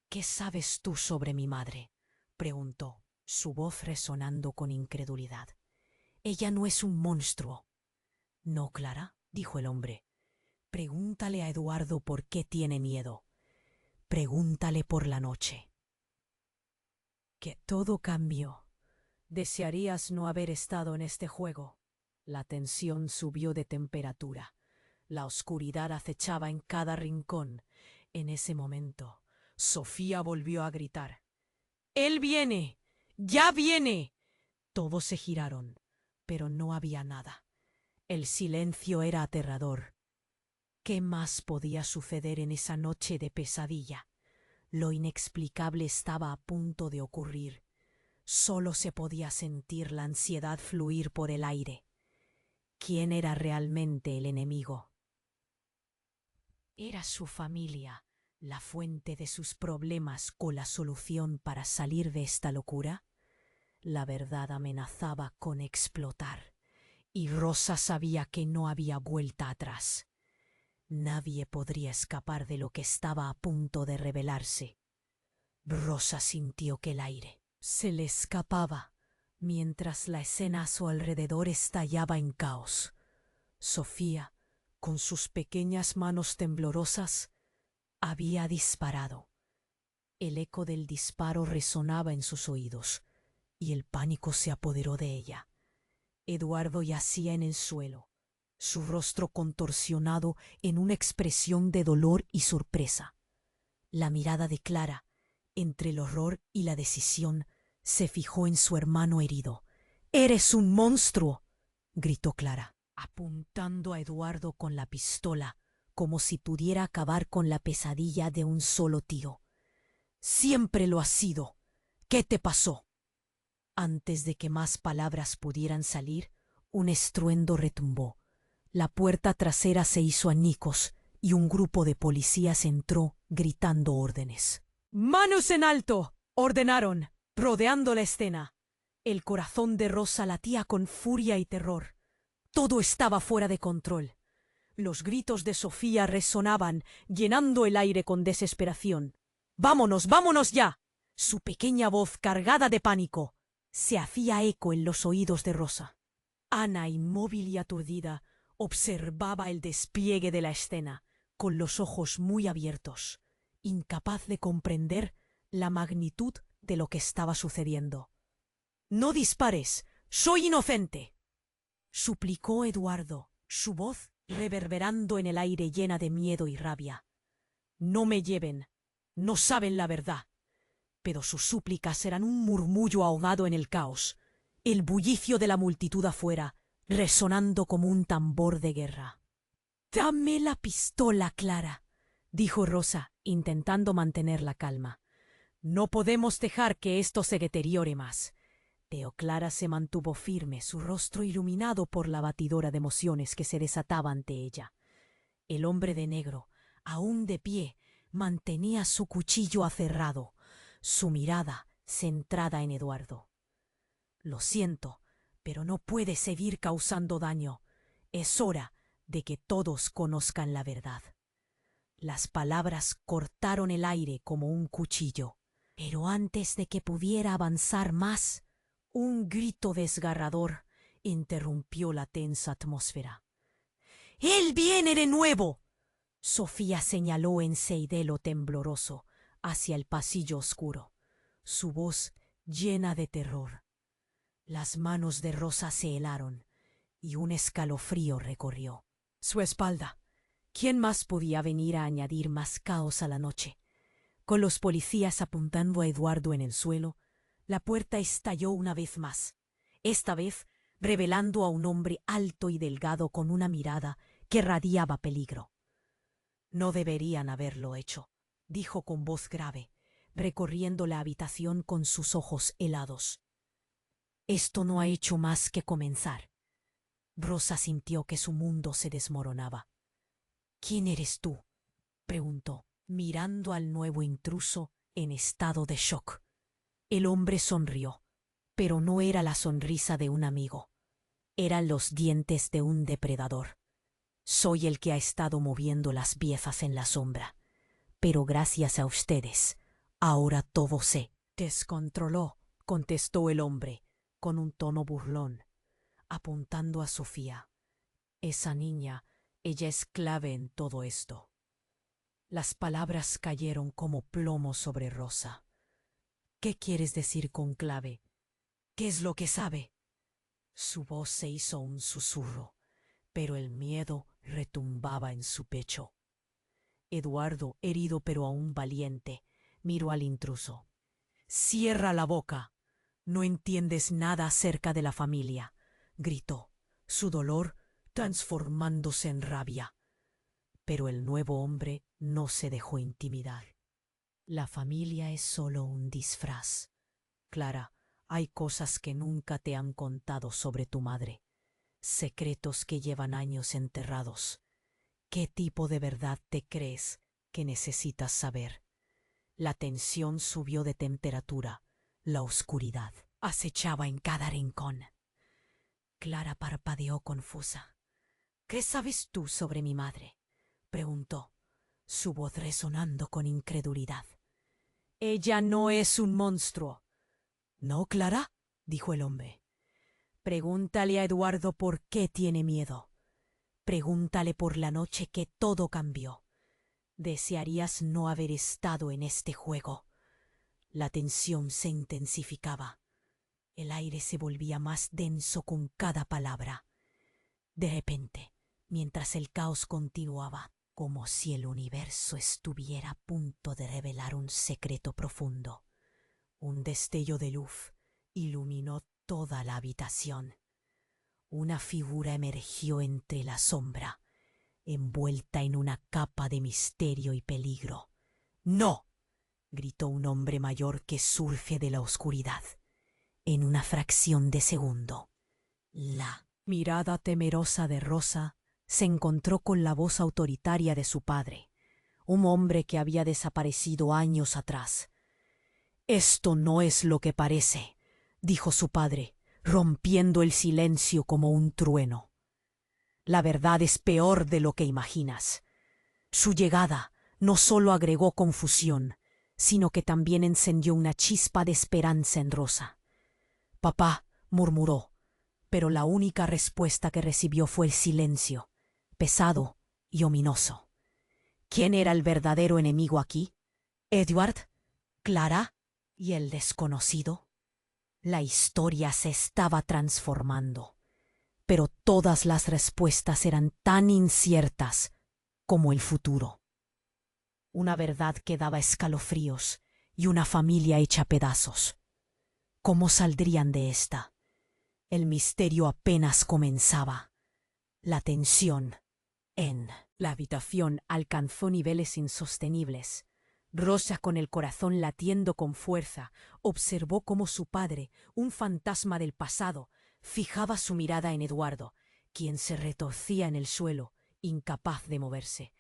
—¿Qué sabes tú sobre mi madre? —preguntó, su voz resonando con incredulidad. —Ella no es un monstruo. —No, Clara —dijo el hombre—. Pregúntale a Eduardo por qué tiene miedo. Pregúntale por la noche. Que todo cambió. Desearías no haber estado en este juego. La tensión subió de temperatura. La oscuridad acechaba en cada rincón. En ese momento, Sofía volvió a gritar. —¡Él viene! ¡Ya viene! Todos se giraron, pero no había nada. El silencio era aterrador. ¿Qué más podía suceder en esa noche de pesadilla? Lo inexplicable estaba a punto de ocurrir. Solo se podía sentir la ansiedad fluir por el aire. ¿Quién era realmente el enemigo? ¿Era su familia la fuente de sus problemas o la solución para salir de esta locura? La verdad amenazaba con explotar, y Rosa sabía que no había vuelta atrás. Nadie podría escapar de lo que estaba a punto de revelarse. Rosa sintió que el aire se le escapaba, mientras la escena a su alrededor estallaba en caos. Sofía, con sus pequeñas manos temblorosas, había disparado. El eco del disparo resonaba en sus oídos, y el pánico se apoderó de ella. Eduardo yacía en el suelo, su rostro contorsionado en una expresión de dolor y sorpresa. La mirada de Clara, entre el horror y la decisión, se fijó en su hermano herido. —¡Eres un monstruo! —gritó Clara, apuntando a Eduardo con la pistola, como si pudiera acabar con la pesadilla de un solo tiro. —Siempre lo has sido. ¿Qué te pasó? Antes de que más palabras pudieran salir, un estruendo retumbó. La puerta trasera se hizo añicos y un grupo de policías entró gritando órdenes. —¡Manos en alto! —ordenaron, rodeando la escena. El corazón de Rosa latía con furia y terror. Todo estaba fuera de control. Los gritos de Sofía resonaban, llenando el aire con desesperación. —¡Vámonos, vámonos ya! Su pequeña voz, cargada de pánico, se hacía eco en los oídos de Rosa. Ana, inmóvil y aturdida, observaba el despliegue de la escena, con los ojos muy abiertos, incapaz de comprender la magnitud de lo que estaba sucediendo. —¡No dispares! ¡Soy inocente! —suplicó Eduardo, su voz reverberando en el aire llena de miedo y rabia. —No me lleven. No saben la verdad. Pero sus súplicas eran un murmullo ahogado en el caos, el bullicio de la multitud afuera, resonando como un tambor de guerra. —Dame la pistola, Clara —dijo Rosa, intentando mantener la calma—. No podemos dejar que esto se deteriore más. Pero Clara se mantuvo firme, su rostro iluminado por la batidora de emociones que se desataba ante ella. El hombre de negro, aún de pie, mantenía su cuchillo aferrado, su mirada centrada en Eduardo. —Lo siento, pero no puede seguir causando daño. Es hora de que todos conozcan la verdad. Las palabras cortaron el aire como un cuchillo, pero antes de que pudiera avanzar más, un grito desgarrador interrumpió la tensa atmósfera. —¡Él viene de nuevo! Sofía señaló en ceidelo tembloroso hacia el pasillo oscuro, su voz llena de terror. Las manos de Rosa se helaron y un escalofrío recorrió su espalda. ¿Quién más podía venir a añadir más caos a la noche? Con los policías apuntando a Eduardo en el suelo, la puerta estalló una vez más, esta vez revelando a un hombre alto y delgado con una mirada que radiaba peligro. —No deberían haberlo hecho —dijo con voz grave, recorriendo la habitación con sus ojos helados. Esto no ha hecho más que comenzar. Rosa sintió que su mundo se desmoronaba. —¿Quién eres tú? —preguntó, mirando al nuevo intruso en estado de shock. El hombre sonrió, pero no era la sonrisa de un amigo. Eran los dientes de un depredador. Soy el que ha estado moviendo las piezas en la sombra. Pero gracias a ustedes, ahora todo se descontroló, contestó el hombre, con un tono burlón, apuntando a Sofía. Esa niña, ella es clave en todo esto. Las palabras cayeron como plomo sobre Rosa. ¿Qué quieres decir con clave? ¿Qué es lo que sabe? Su voz se hizo un susurro, pero el miedo retumbaba en su pecho. Eduardo, herido pero aún valiente, miró al intruso. «Cierra la boca. No entiendes nada acerca de la familia», gritó, su dolor transformándose en rabia. Pero el nuevo hombre no se dejó intimidar. «La familia es solo un disfraz. Clara, hay cosas que nunca te han contado sobre tu madre. Secretos que llevan años enterrados. ¿Qué tipo de verdad te crees que necesitas saber?» La tensión subió de temperatura. La oscuridad acechaba en cada rincón. Clara parpadeó confusa. «¿Qué sabes tú sobre mi madre?», preguntó, su voz resonando con incredulidad. «Ella no es un monstruo». «¿No, Clara?», dijo el hombre. «Pregúntale a Eduardo por qué tiene miedo. Pregúntale por la noche que todo cambió. Desearías no haber estado en este juego». La tensión se intensificaba. El aire se volvía más denso con cada palabra. De repente, mientras el caos continuaba, como si el universo estuviera a punto de revelar un secreto profundo, un destello de luz iluminó toda la habitación. Una figura emergió entre la sombra, envuelta en una capa de misterio y peligro. «¡No!», gritó un hombre mayor que surge de la oscuridad. En una fracción de segundo, la mirada temerosa de Rosa se encontró con la voz autoritaria de su padre, un hombre que había desaparecido años atrás. «Esto no es lo que parece», dijo su padre, rompiendo el silencio como un trueno. «La verdad es peor de lo que imaginas». Su llegada no solo agregó confusión, sino que también encendió una chispa de esperanza en Rosa. «Papá», murmuró, pero la única respuesta que recibió fue el silencio, pesado y ominoso. ¿Quién era el verdadero enemigo aquí? ¿Edward? ¿Clara? ¿Y el desconocido? La historia se estaba transformando, pero todas las respuestas eran tan inciertas como el futuro. Una verdad que daba escalofríos y una familia hecha pedazos. ¿Cómo saldrían de esta? El misterio apenas comenzaba. La tensión en la habitación alcanzó niveles insostenibles. Rosa, con el corazón latiendo con fuerza, observó cómo su padre, un fantasma del pasado, fijaba su mirada en Eduardo, quien se retorcía en el suelo, incapaz de moverse.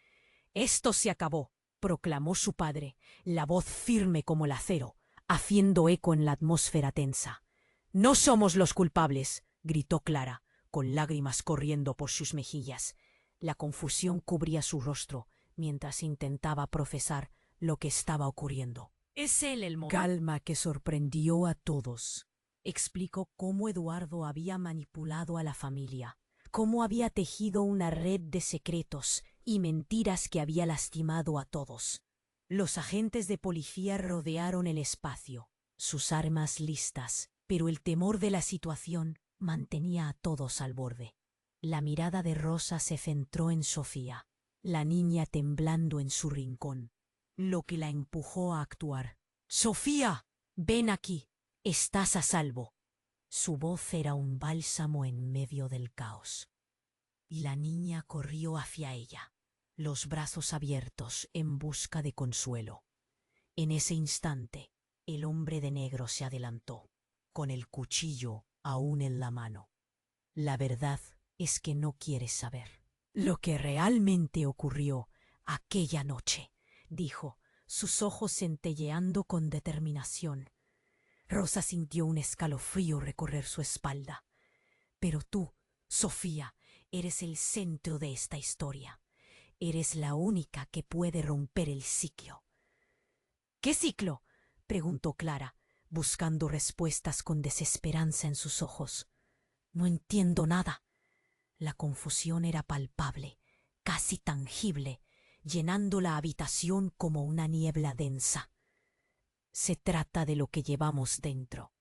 «Esto se acabó», proclamó su padre, la voz firme como el acero, haciendo eco en la atmósfera tensa. «No somos los culpables», gritó Clara, con lágrimas corriendo por sus mejillas. La confusión cubría su rostro mientras intentaba profesar lo que estaba ocurriendo. «¿Es él el monstruo?». Calma que sorprendió a todos. Explicó cómo Eduardo había manipulado a la familia, cómo había tejido una red de secretos y mentiras que había lastimado a todos. Los agentes de policía rodearon el espacio, sus armas listas, pero el temor de la situación mantenía a todos al borde. La mirada de Rosa se centró en Sofía, la niña temblando en su rincón, lo que la empujó a actuar. «Sofía, ven aquí, estás a salvo». Su voz era un bálsamo en medio del caos. Y la niña corrió hacia ella, los brazos abiertos en busca de consuelo. En ese instante, el hombre de negro se adelantó, con el cuchillo aún en la mano. «La verdad es que no quieres saber lo que realmente ocurrió aquella noche», dijo, sus ojos centelleando con determinación. Rosa sintió un escalofrío recorrer su espalda. «Pero tú, Sofía, Eres el centro de esta historia. Eres la única que puede romper el ciclo. ¿Qué ciclo?, preguntó Clara, buscando respuestas con desesperanza en sus ojos. No entiendo nada. La confusión era palpable, casi tangible, llenando la habitación como una niebla densa. Se trata de lo que llevamos dentro.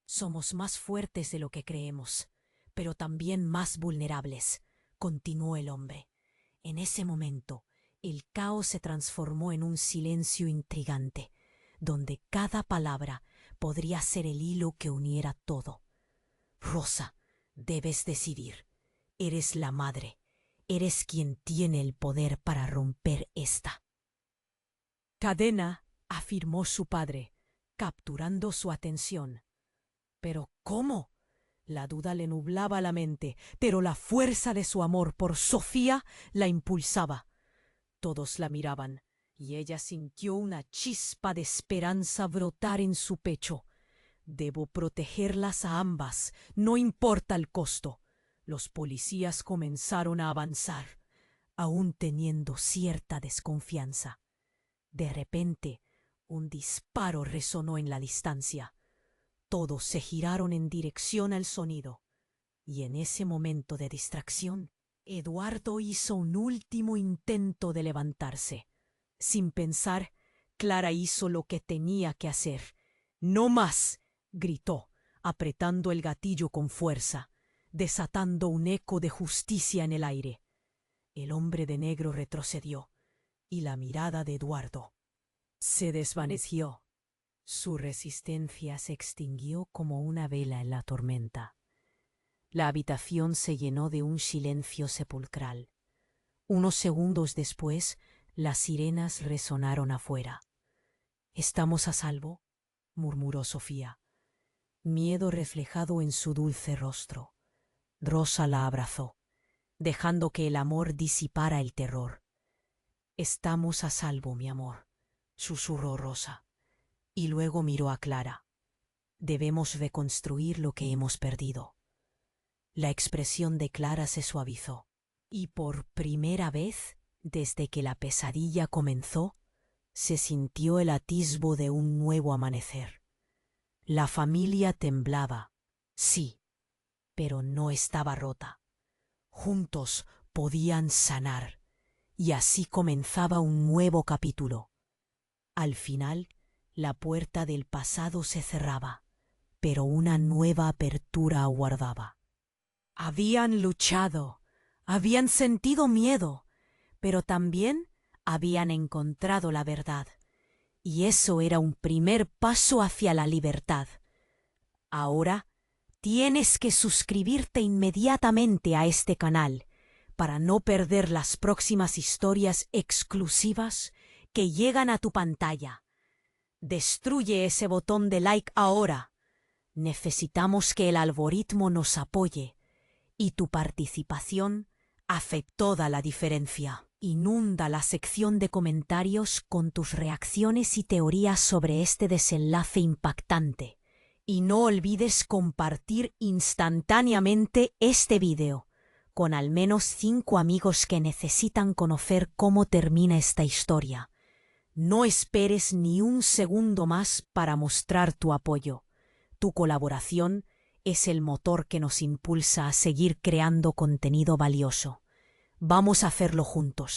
Somos más fuertes de lo que creemos, pero también más vulnerables, continuó el hombre. En ese momento, el caos se transformó en un silencio intrigante, donde cada palabra podría ser el hilo que uniera todo. Rosa, debes decidir. Eres la madre. Eres quien tiene el poder para romper esta cadena, afirmó su padre, capturando su atención. ¿Pero cómo? La duda le nublaba la mente, pero la fuerza de su amor por Sofía la impulsaba. Todos la miraban, y ella sintió una chispa de esperanza brotar en su pecho. Debo protegerlas a ambas, no importa el costo. Los policías comenzaron a avanzar, aún teniendo cierta desconfianza. De repente, un disparo resonó en la distancia. Todos se giraron en dirección al sonido, y en ese momento de distracción, Eduardo hizo un último intento de levantarse. Sin pensar, Clara hizo lo que tenía que hacer. ¡No más!, gritó, apretando el gatillo con fuerza, desatando un eco de justicia en el aire. El hombre de negro retrocedió, y la mirada de Eduardo se desvaneció. Su resistencia se extinguió como una vela en la tormenta. La habitación se llenó de un silencio sepulcral. Unos segundos después, las sirenas resonaron afuera. «¿Estamos a salvo?», murmuró Sofía, miedo reflejado en su dulce rostro. Rosa la abrazó, dejando que el amor disipara el terror. «Estamos a salvo, mi amor», susurró Rosa, y luego miró a Clara. «Debemos reconstruir lo que hemos perdido». La expresión de Clara se suavizó, y por primera vez, desde que la pesadilla comenzó, se sintió el atisbo de un nuevo amanecer. La familia temblaba, sí, pero no estaba rota. Juntos podían sanar, y así comenzaba un nuevo capítulo. Al final, la puerta del pasado se cerraba, pero una nueva apertura aguardaba. Habían luchado, habían sentido miedo, pero también habían encontrado la verdad, y eso era un primer paso hacia la libertad. Ahora tienes que suscribirte inmediatamente a este canal para no perder las próximas historias exclusivas que llegan a tu pantalla. Destruye ese botón de like ahora. Necesitamos que el algoritmo nos apoye, y tu participación hace toda la diferencia. Inunda la sección de comentarios con tus reacciones y teorías sobre este desenlace impactante. Y no olvides compartir instantáneamente este video con al menos 5 amigos que necesitan conocer cómo termina esta historia. No esperes ni un segundo más para mostrar tu apoyo. Tu colaboración es el motor que nos impulsa a seguir creando contenido valioso. Vamos a hacerlo juntos.